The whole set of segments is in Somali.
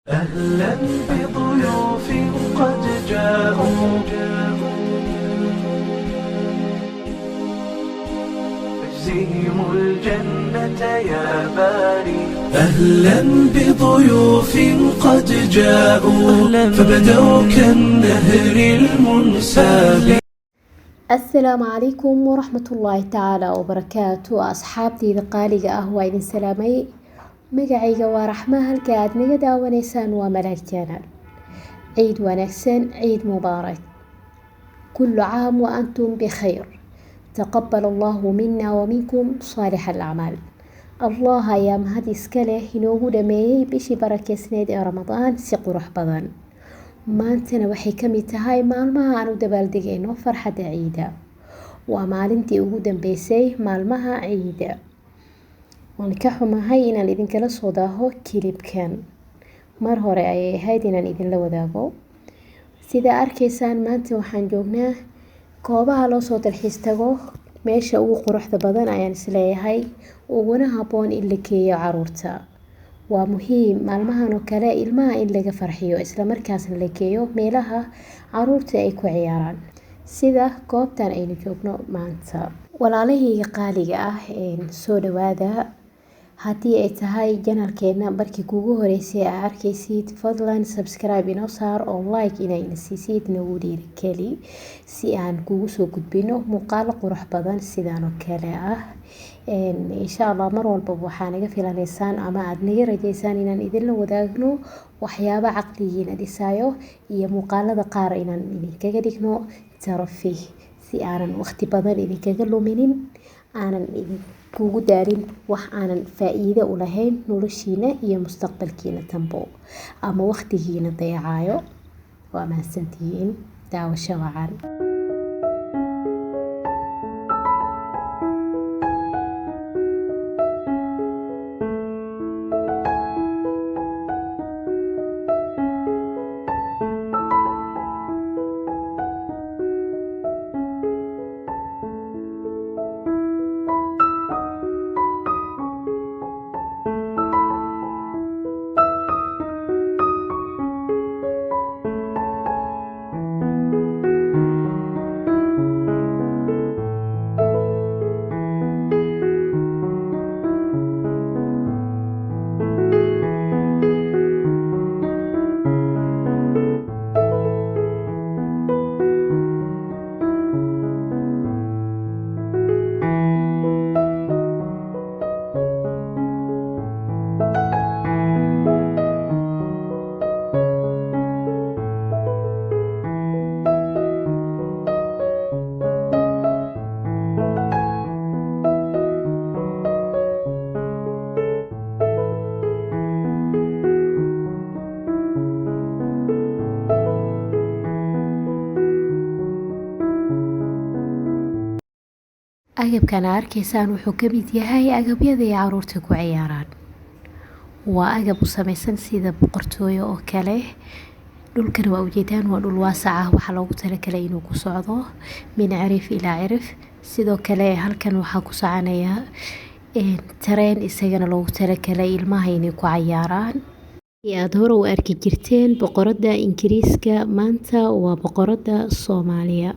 أهلا بضيوف قد جاءوا اجزيهم الجنة يا باري. أهلا بضيوف قد جاءوا فبدوا كالنهر المنساب. السلام عليكم ورحمة الله تعالى وبركاته. أصحابتي qaaliga waa idin salaamay. magacayga waa raxma, halka aad naga daawanaysaan waa Malaag Channel. ciid wanaagsan, ciid mubaarak. كل عام وأنتم بخير. تقبل الله منا ومنكم صالح الأعمال. الله ayaa mahad iska leh inoogu dhameeyay bishii barakeysneed ee Ramadaan si qurux badan. maantana waxay ka mid tahay maalmaha aan u dabaaldegayno farxadda ciida. waa maalintii ugu dambeysay maalmaha ciida. waan ka xumahay inaan idinkala soo daaho kilibkan. mar hore ayay ahayd inaan idinla wadaago. sida arkaysaan maanta waxaan joognaa goobaha loo soo dalxiis tago. meesha ugu quruxda badan ayaan isleeyahay, uguna habboon in la geeyo caruurta. waa muhiim maalmahan oo kale ilmaha in laga farxiyo, isla markaasna la geeyo meelaha caruurta ay ku ciyaaraan, sida goobtan aynu joogno maanta. walaalahayga qaaliga ah, soo dhawaada. haddii ay tahay janalkeena markii kugu horeysay aad arkaysid, fadlan subscribe inoo saar oo like inayna siisid nagu dhiirigeli si aan kugu soo gudbino muuqaalo qurux badan sidaan oo kale ah. insha Allah mar walba waxaa naga filanaysaan ama aad naga rajaysaan inaan idinla wadaagno waxyaabo caqligiina dhisayo iyo muuqaalada qaar inaan idinkaga dhigno tarafiih, si aanan waqti badan idinkaga luminin, aanan kugu daarin wax aanan faa'iido u lahayn noloshiina iyo mustaqbalkiina tambo, ama waqtigiina dayacayo. waa mahadsantihiin, daawasho wacan. agabkan aad arkaysaan wuxuu ka mid yahay agabyada ay caruurta ku ciyaaraan. waa agab u samaysan sida boqortooyo oo kale. dhulkan waa ujeedaan, waa dhul waasac ah, waxaa loogu talagalay inuu ku socdo min cirif ilaa cirif. sidoo kale halkan waxaa ku soconaya tareen isagana loogu talagalay ilmaha inay ku ciyaaraan. aad hore u arki jirteen boqorada Ingiriiska, maanta waa boqorada Soomaaliya.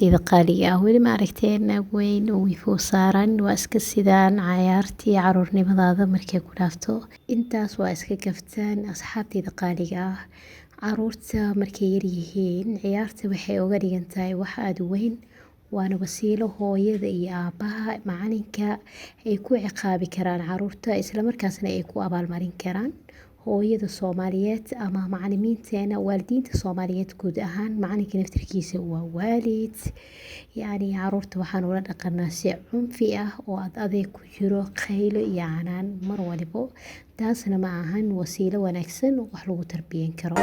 asxaabteyda qaaliga ah weli ma aragteen naag weyn oo wiifo saaran waa iska sidaan cayaartii caruurnimadaada markay ku dhaafto intaas waa iska kaftaan asxaabteyda qaaliga ah caruurta markay yaryihiin ciyaarta waxay uga dhigan tahay wax aada u weyn waana wasiilo hooyada iyo aabaha macalinka ay ku ciqaabi karaan caruurta islamarkaasna ay ku abaalmarin karaan hooyada Soomaaliyeed ama macallimiinteena waalidiinta Soomaaliyeed guud ahaan macalinka naftirkiisa waa waalid caruurta waxaan ula dhaqanaa si cunfi ah oo adeeg ku jiro qaylo iyo canaan mar waliba taasna ma ahan wasiilo wanaagsan oo wax lagu tarbiyan karo